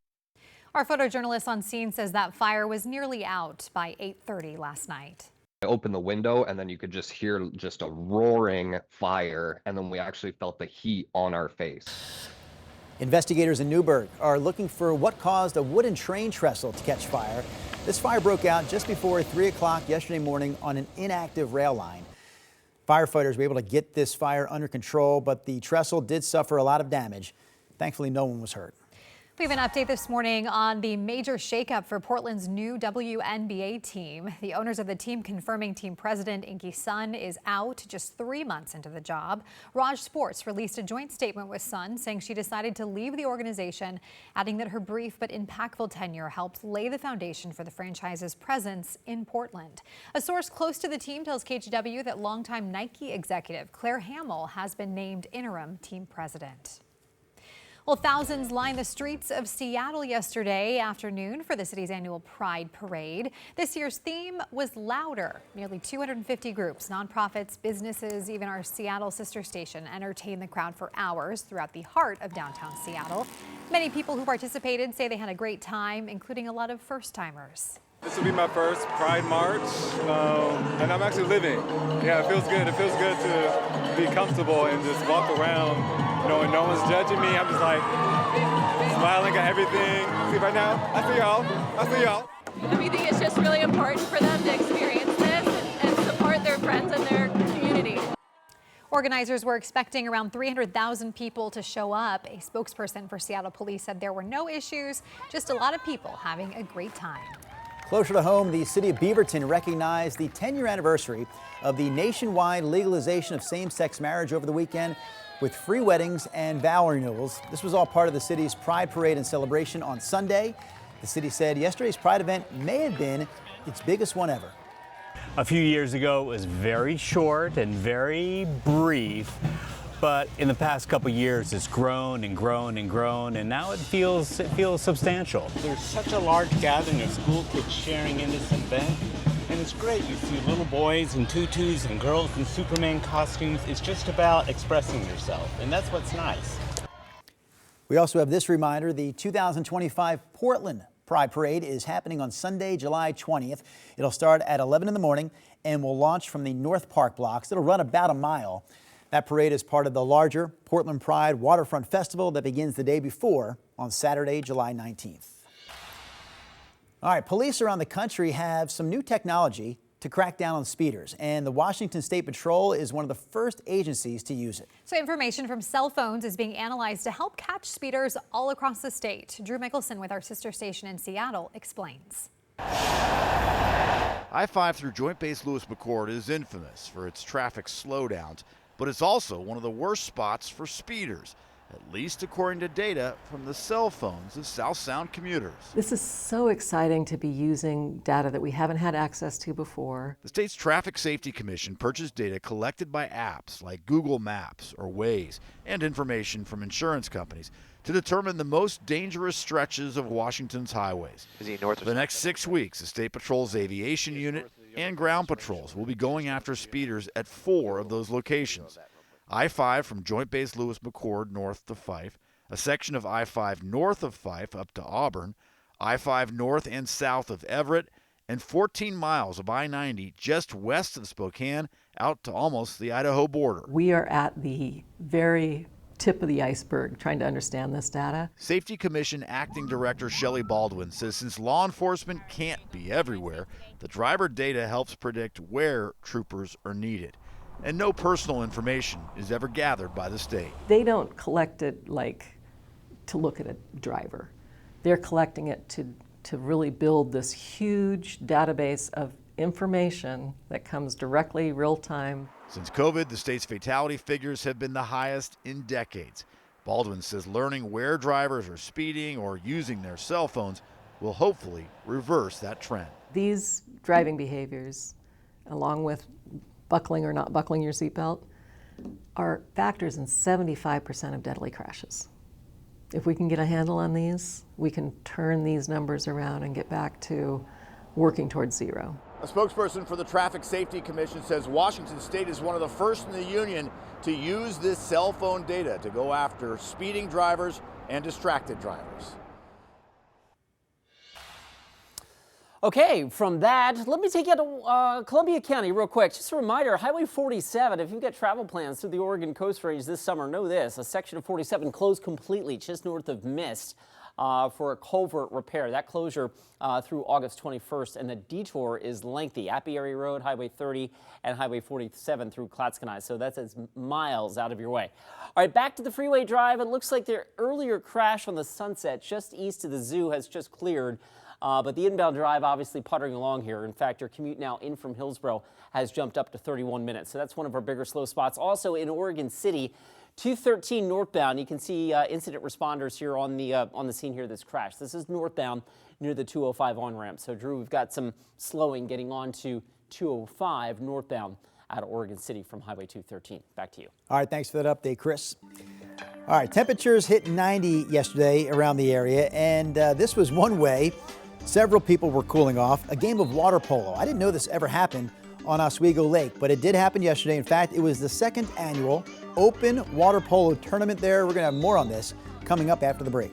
Our photojournalist on scene says that fire was nearly out by 8:30 last night. I opened the window and then you could just hear just a roaring fire, and then we actually felt the heat on our face. Investigators in Newburgh are looking for what caused a wooden train trestle to catch fire. This fire broke out just before 3 o'clock yesterday morning on an inactive rail line. Firefighters were able to get this fire under control, but the trestle did suffer a lot of damage. Thankfully, no one was hurt. We have an update this morning on the major shakeup for Portland's new WNBA team. The owners of the team confirming team president Inky Sun is out just 3 months into the job. Raj Sports released a joint statement with Sun saying she decided to leave the organization, adding that her brief but impactful tenure helped lay the foundation for the franchise's presence in Portland. A source close to the team tells KGW that longtime Nike executive Claire Hamill has been named interim team president. Well, thousands lined the streets of Seattle yesterday afternoon for the city's annual Pride Parade. This year's theme was louder. Nearly 250 groups, nonprofits, businesses, even our Seattle sister station entertained the crowd for hours throughout the heart of downtown Seattle. Many people who participated say they had a great time, including a lot of first-timers. This will be my first Pride March, and I'm actually living. Yeah, it feels good. It feels good to be comfortable and just walk around, knowing no one's judging me. I'm just like smiling at everything. See right now? I see y'all. I see y'all. I think it's just really important for them to experience this and support their friends and their community. Organizers were expecting around 300,000 people to show up. A spokesperson for Seattle Police said there were no issues, just a lot of people having a great time. Closer to home, the city of Beaverton recognized the 10-year anniversary of the nationwide legalization of same-sex marriage over the weekend. with free weddings and vow renewals. This was all part of the city's Pride Parade and celebration on Sunday. The city said yesterday's Pride event may have been its biggest one ever. A few years ago, it was very short and very brief, but in the past couple years, it's grown and grown and grown, and now it feels substantial. There's such a large gathering of school kids sharing in this event, and it's great. You see little boys in tutus and girls in Superman costumes. It's just about expressing yourself, and that's what's nice. We also have this reminder: the 2025 Portland Pride Parade is happening on Sunday, July 20th. It'll start at 11 in the morning and will launch from the North Park blocks. It'll run about a mile. That parade is part of the larger Portland Pride Waterfront Festival that begins the day before on Saturday, July 19th. All right, police around the country have some new technology to crack down on speeders, and the Washington State Patrol is one of the first agencies to use it. So information from cell phones is being analyzed to help catch speeders all across the state. Drew Mickelson with our sister station in Seattle explains. I-5 through Joint Base Lewis-McChord is infamous for its traffic slowdowns, but it's also one of the worst spots for speeders, at least according to data from the cell phones of South Sound commuters. This is so exciting to be using data that we haven't had access to before. The state's Traffic Safety Commission purchased data collected by apps like Google Maps or Waze and information from insurance companies to determine the most dangerous stretches of Washington's highways. For the next 6 weeks, the State Patrol's aviation unit and ground patrols will be going after speeders at 4 of those locations. I-5 from Joint Base Lewis-McChord north to Fife, a section of I-5 north of Fife up to Auburn, I-5 north and south of Everett, and 14 miles of I-90 just west of Spokane out to almost the Idaho border. We are at the very tip of the iceberg trying to understand this data. Safety Commission Acting Director Shelley Baldwin says since law enforcement can't be everywhere, the driver data helps predict where troopers are needed. And no personal information is ever gathered by the state. They don't collect it like to look at a driver. They're collecting it to really build this huge database of information that comes directly real time. Since COVID, the state's fatality figures have been the highest in decades. Baldwin says learning where drivers are speeding or using their cell phones will hopefully reverse that trend. These driving behaviors, along with buckling or not buckling your seatbelt, are factors in 75% of deadly crashes. If we can get a handle on these, we can turn these numbers around and get back to working towards zero. A spokesperson for the Traffic Safety Commission says Washington State is one of the first in the union to use this cell phone data to go after speeding drivers and distracted drivers. Okay, from that, let me take you to Columbia County real quick. Just a reminder, Highway 47, if you've got travel plans through the Oregon Coast Range this summer, know this, a section of 47 closed completely just north of Mist for a culvert repair. That closure through August 21st, and the detour is lengthy. Apiary Road, Highway 30, and Highway 47 through Clatskanie, so that's miles out of your way. All right, back to the freeway drive. It looks like the earlier crash on the Sunset just east of the zoo has just cleared. But the inbound drive obviously puttering along here. In fact, your commute now in from Hillsborough has jumped up to 31 minutes. So that's one of our bigger slow spots. Also in Oregon City, 213 northbound. You can see incident responders here on the scene here of this crash. This is northbound near the 205 on-ramp. So Drew, we've got some slowing getting on to 205 northbound out of Oregon City from Highway 213. Back to you. All right, thanks for that update, Chris. All right, temperatures hit 90 yesterday around the area, and this was one way several people were cooling off. A game of water polo. I didn't know this ever happened on Oswego Lake, but it did happen yesterday. In fact, it was the second annual open water polo tournament there. We're going to have more on this coming up after the break.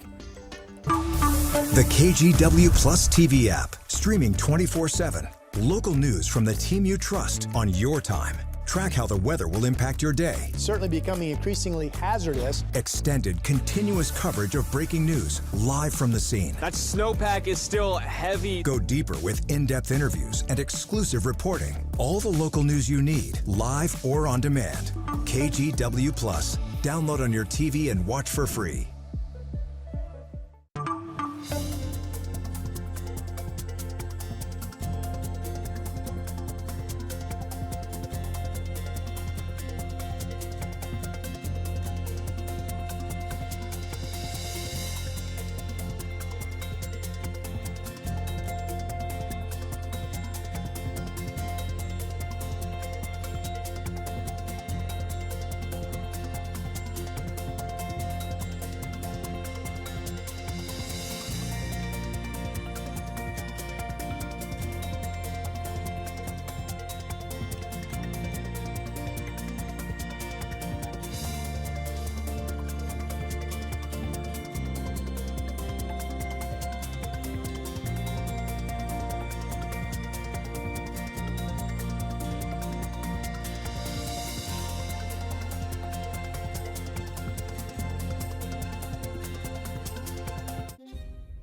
The KGW Plus TV app, streaming 24/7. Local news from the team you trust on your time. Track how the weather will impact your day. Certainly becoming increasingly hazardous. Extended, continuous coverage of breaking news, live from the scene. That snowpack is still heavy. Go deeper with in-depth interviews and exclusive reporting. All the local news you need, live or on demand. KGW Plus. Download on your TV and watch for free.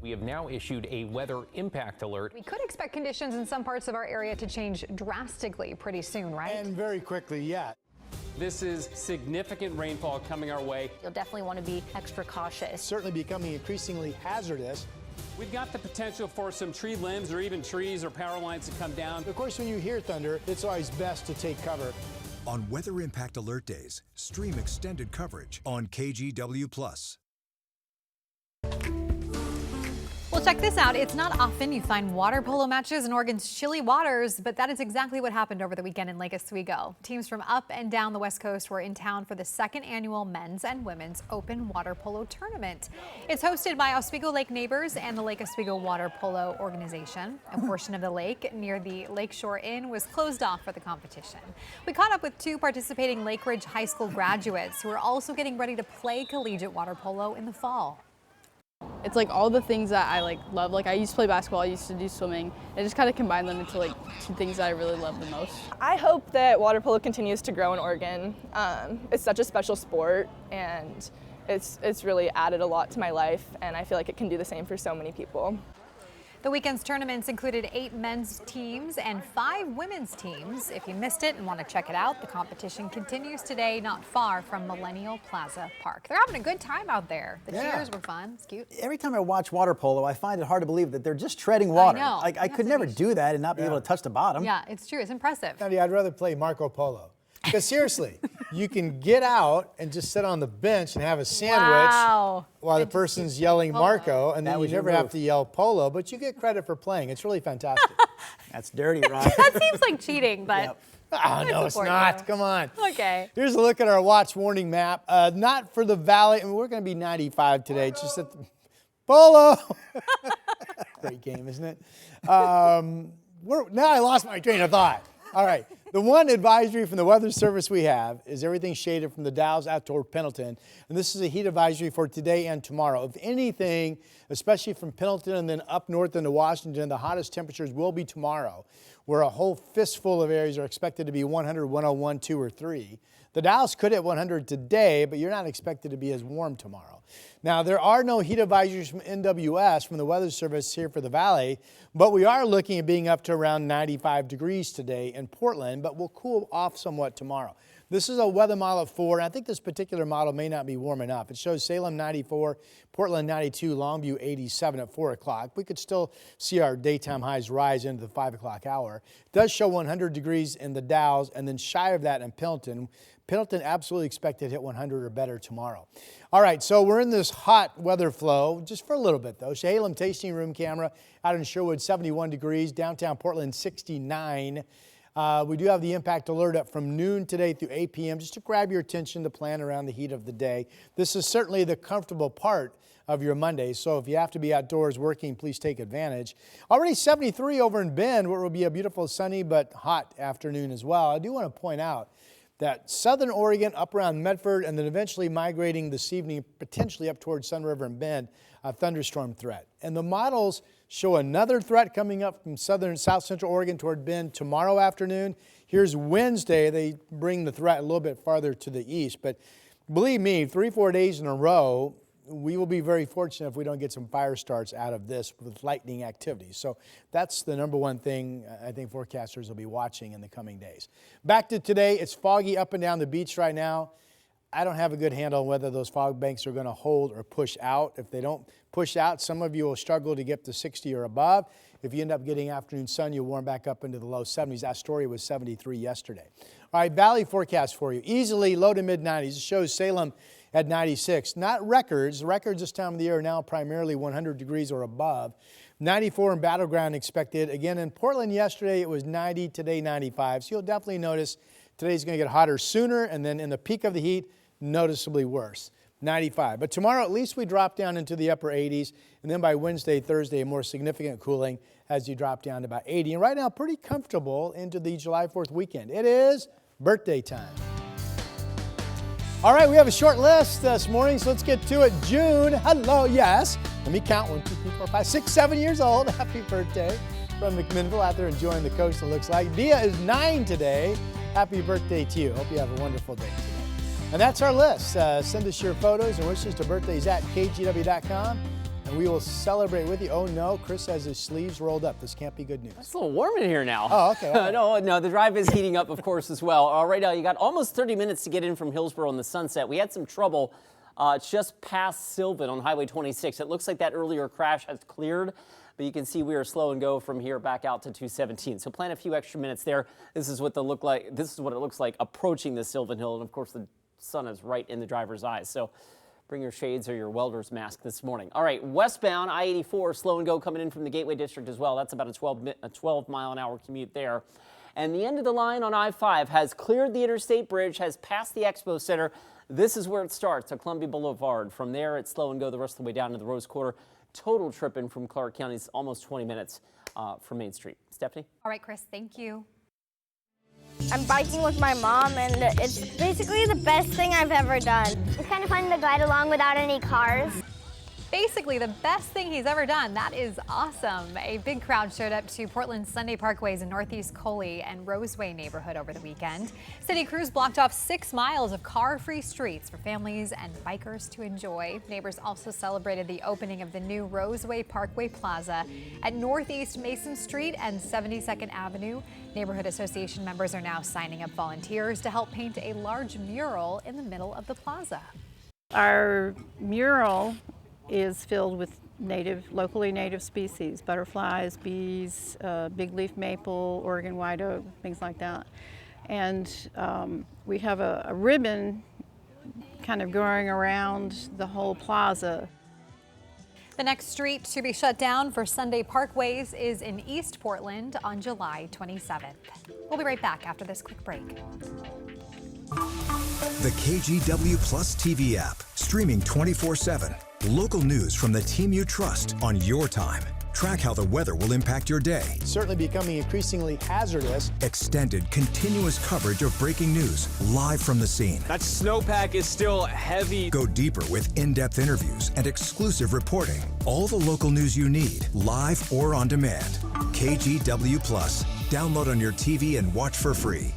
We have now issued a weather impact alert. We could expect conditions in some parts of our area to change drastically pretty soon, right? And very quickly, yeah. This is significant rainfall coming our way. You'll definitely want to be extra cautious. Certainly becoming increasingly hazardous. We've got the potential for some tree limbs or even trees or power lines to come down. Of course, when you hear thunder, it's always best to take cover. On Weather Impact Alert Days, stream extended coverage on KGW+. Well, check this out. It's not often you find water polo matches in Oregon's chilly waters, but that is exactly what happened over the weekend in Lake Oswego. Teams from up and down the West Coast were in town for the second annual men's and women's open water polo tournament. It's hosted by Oswego Lake Neighbors and the Lake Oswego Water Polo Organization. A portion of the lake near the Lakeshore Inn was closed off for the competition. We caught up with two participating Lake Ridge High School graduates who are also getting ready to play collegiate water polo in the fall. It's like all the things that I love. Like I used to play basketball, I used to do swimming. I just kind of combine them into two things that I really love the most. I hope that water polo continues to grow in Oregon. It's such a special sport, and it's really added a lot to my life, and I feel like it can do the same for so many people. The weekend's tournaments included 8 men's teams and 5 women's teams. If you missed it and want to check it out, the competition continues today not far from Millennial Plaza Park. They're having a good time out there. The cheers were fun. It's cute. Every time I watch water polo, I find it hard to believe that they're just treading water. I know. Like I could never do that and not be able to touch the bottom. Yeah, it's true. It's impressive. Now, I'd rather play Marco Polo. Because seriously, you can get out and just sit on the bench and have a sandwich while the person's yelling Marco, and then you never have to yell Polo, but you get credit for playing. It's really fantastic. That's dirty, Rob. That seems like cheating, but... Oh, no, it's not. Come on. Okay. Here's a look at our watch warning map. Not for the Valley. I mean, we're going to be 95 today. It's just at the Polo. Great game, isn't it? Now I lost my train of thought. All right. The one advisory from the Weather Service we have is everything shaded from the Dalles out toward Pendleton. And this is a heat advisory for today and tomorrow. If anything, especially from Pendleton and then up north into Washington, the hottest temperatures will be tomorrow, where a whole fistful of areas are expected to be 100, 101, 2, or 3. The Dalles could hit 100 today, but you're not expected to be as warm tomorrow. Now, there are no heat advisories from NWS, from the Weather Service here for the Valley, but we are looking at being up to around 95 degrees today in Portland, but we'll cool off somewhat tomorrow. This is a weather model of 4, and I think this particular model may not be warm enough. It shows Salem 94, Portland 92, Longview 87 at 4 o'clock. We could still see our daytime highs rise into the 5 o'clock hour. It does show 100 degrees in the Dalles, and then shy of that in Pendleton. Pendleton absolutely expected to hit 100 or better tomorrow. All right, so we're in this hot weather flow, just for a little bit though. Salem tasting room camera out in Sherwood, 71 degrees. Downtown Portland, 69. We do have the impact alert up from noon today through 8 p.m. just to grab your attention to plan around the heat of the day. This is certainly the comfortable part of your Monday, so if you have to be outdoors working, please take advantage. Already 73 over in Bend, where it will be a beautiful sunny but hot afternoon as well. I do want to point out that southern Oregon up around Medford and then eventually migrating this evening potentially up towards Sun River and Bend, a thunderstorm threat. And the models show another threat coming up from south central Oregon toward Bend tomorrow afternoon. Here's Wednesday. They bring the threat a little bit farther to the east. But believe me, 3-4 days in a row, we will be very fortunate if we don't get some fire starts out of this with lightning activity. So that's the number one thing I think forecasters will be watching in the coming days. Back to today, it's foggy up and down the beach right now. I don't have a good handle on whether those fog banks are going to hold or push out. If they don't push out, some of you will struggle to get to 60 or above. If you end up getting afternoon sun, you'll warm back up into the low 70s. Astoria was 73 yesterday. All right, valley forecast for you. Easily low to mid 90s. It shows Salem at 96. Not records. Records this time of the year are now primarily 100 degrees or above. 94 in Battleground expected. Again, in Portland yesterday, it was 90. Today, 95. So you'll definitely notice today's going to get hotter sooner, and then in the peak of the heat, noticeably worse. 95. But tomorrow, at least we drop down into the upper 80s. And then by Wednesday, Thursday, a more significant cooling as you drop down to about 80. And right now, pretty comfortable into the July 4th weekend. It is birthday time. All right, we have a short list this morning, so let's get to it. June, hello, yes. Let me count. 1, 2, 3, 4, 5, 6, 7 years old. Happy birthday from McMinnville out there enjoying the coast, it looks like. Dia is 9 today. Happy birthday to you. Hope you have a wonderful day today. And that's our list. Send us your photos and wishes to birthdays@kgw.com. and we will celebrate with you. Oh no, Chris has his sleeves rolled up. This can't be good news. It's a little warm in here now. Oh, okay. Right. No, the drive is heating up, of course, as well. Right now, you got almost 30 minutes to get in from Hillsborough on the Sunset. We had some trouble just past Sylvan on Highway 26. It looks like that earlier crash has cleared, but you can see we are slow and go from here back out to 217. So plan a few extra minutes there. This is what it looks like approaching the Sylvan Hill, and of course the sun is right in the driver's eyes. So bring your shades or your welder's mask this morning. All right, westbound I-84 slow and go coming in from the Gateway District as well. That's about a 12 mile an hour commute there. And the end of the line on I-5 has cleared the Interstate Bridge, has passed the Expo Center. This is where it starts at Columbia Boulevard. From there, it's slow and go the rest of the way down to the Rose Quarter. Total trip in from Clark County is almost 20 minutes from Main Street. Stephanie? All right, Chris, thank you. I'm biking with my mom, and it's basically the best thing I've ever done. It's kind of fun to glide along without any cars. Basically the best thing he's ever done. That is awesome. A big crowd showed up to Portland's Sunday Parkways in Northeast Coley and Roseway neighborhood over the weekend. City crews blocked off 6 miles of car-free streets for families and bikers to enjoy. Neighbors also celebrated the opening of the new Roseway Parkway Plaza at Northeast Mason Street and 72nd Avenue. Neighborhood association members are now signing up volunteers to help paint a large mural in the middle of the plaza. Our mural is filled with locally native species, butterflies, bees, big leaf maple, Oregon white oak, things like that. And we have a ribbon kind of going around the whole plaza. The next street to be shut down for Sunday Parkways is in East Portland on July 27th. We'll be right back after this quick break. The KGW Plus TV app, streaming 24/7. Local news from the team you trust on your time. Track how the weather will impact your day. Certainly becoming increasingly hazardous. Extended, continuous coverage of breaking news live from the scene. That snowpack is still heavy. Go deeper with in-depth interviews and exclusive reporting. All the local news you need, live or on demand. KGW Plus. Download on your TV and watch for free.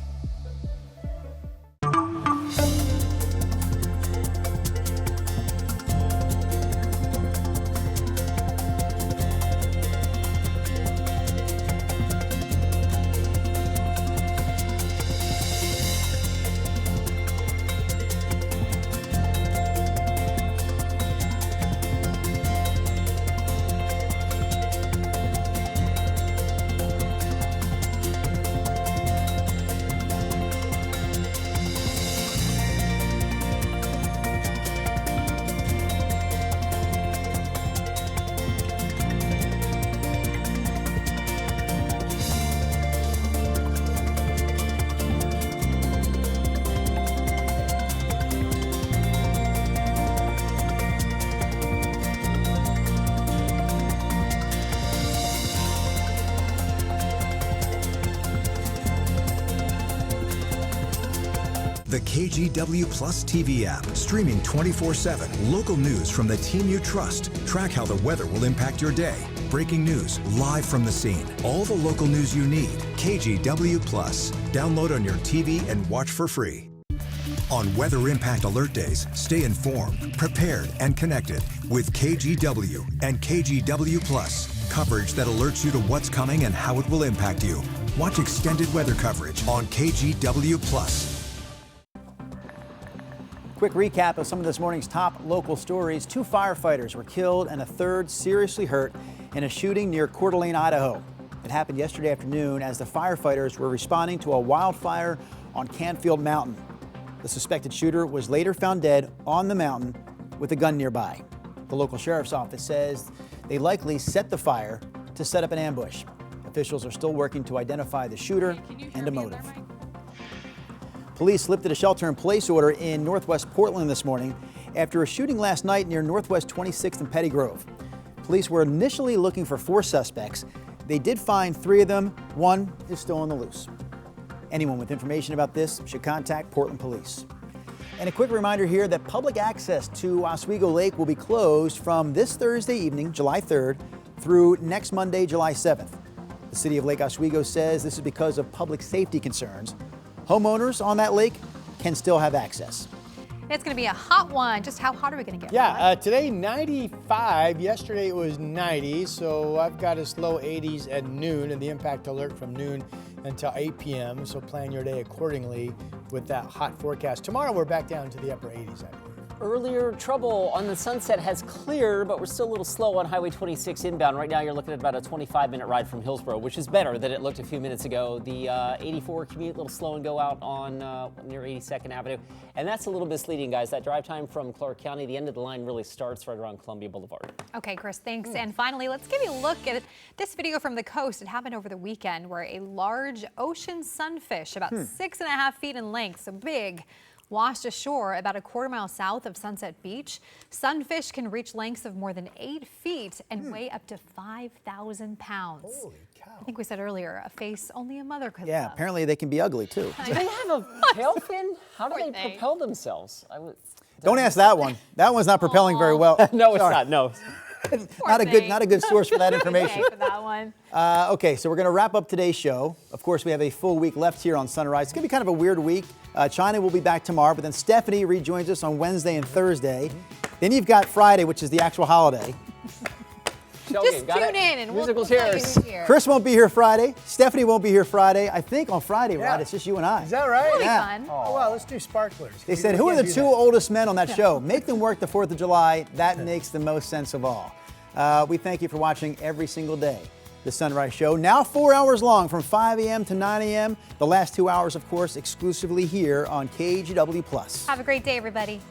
The KGW Plus TV app, streaming 24/7. Local news from the team you trust. Track how the weather will impact your day. Breaking news live from the scene. All the local news you need. KGW Plus. Download on your TV and watch for free. On Weather Impact Alert Days, stay informed, prepared, and connected with KGW and KGW Plus. Coverage that alerts you to what's coming and how it will impact you. Watch extended weather coverage on KGW Plus. Quick recap of some of this morning's top local stories. 2 firefighters were killed and a third seriously hurt in a shooting near Coeur d'Alene, Idaho. It happened yesterday afternoon as the firefighters were responding to a wildfire on Canfield Mountain. The suspected shooter was later found dead on the mountain with a gun nearby. The local sheriff's office says they likely set the fire to set up an ambush. Officials are still working to identify the shooter and a motive. Police lifted a shelter-in-place order in Northwest Portland this morning after a shooting last night near Northwest 26th and Petty Grove. Police were initially looking for 4 suspects. They did find 3 of them. 1 is still on the loose. Anyone with information about this should contact Portland Police. And a quick reminder here that public access to Oswego Lake will be closed from this Thursday evening, July 3rd, through next Monday, July 7th. The city of Lake Oswego says this is because of public safety concerns. Homeowners on that lake can still have access. It's going to be a hot one. Just how hot are we going to get? Yeah, today 95. Yesterday it was 90. So I've got us low 80s at noon, and the impact alert from noon until 8 p.m. So plan your day accordingly with that hot forecast. Tomorrow we're back down to the upper 80s, I believe. Earlier trouble on the Sunset has cleared, but we're still a little slow on Highway 26 inbound. Right now you're looking at about a 25-minute ride from Hillsborough, which is better than it looked a few minutes ago. The 84 commute, a little slow and go out on near 82nd Avenue. And that's a little misleading, guys. That drive time from Clark County, the end of the line really starts right around Columbia Boulevard. Okay, Chris, thanks. And finally, let's give you a look at this video from the coast. It happened over the weekend where a large ocean sunfish, about 6.5 feet in length, so big, washed ashore about a quarter-mile south of Sunset Beach. Sunfish can reach lengths of more than 8 feet and weigh up to 5,000 pounds. Holy cow. I think we said earlier, a face only a mother could Yeah, love. apparently they can be ugly too. Do they have a tail fin? How do they propel themselves? Don't ask that one. That one's not propelling very well. No, it's Sorry. not. No. Not a good source for that information. For that one. Okay, so we're going to wrap up today's show. Of course, we have a full week left here on Sunrise. It's going to be kind of a weird week. China will be back tomorrow, but then Stephanie rejoins us on Wednesday and Thursday. Then you've got Friday, which is the actual holiday. Just tune in and Musical we'll tell you chairs. who's here. Chris won't be here Friday. Stephanie won't be here Friday. I think on Friday, Rod, it's just you and I. Is that right? It'll be Yeah. fun. Oh, wow, let's do sparklers. They said, who are the two oldest men on that show? Make them work the 4th of July. That makes the most sense of all. We thank you for watching every single day. The Sunrise Show, now 4 hours long from 5 a.m. to 9 a.m. The last 2 hours, of course, exclusively here on KGW+. Have a great day, everybody.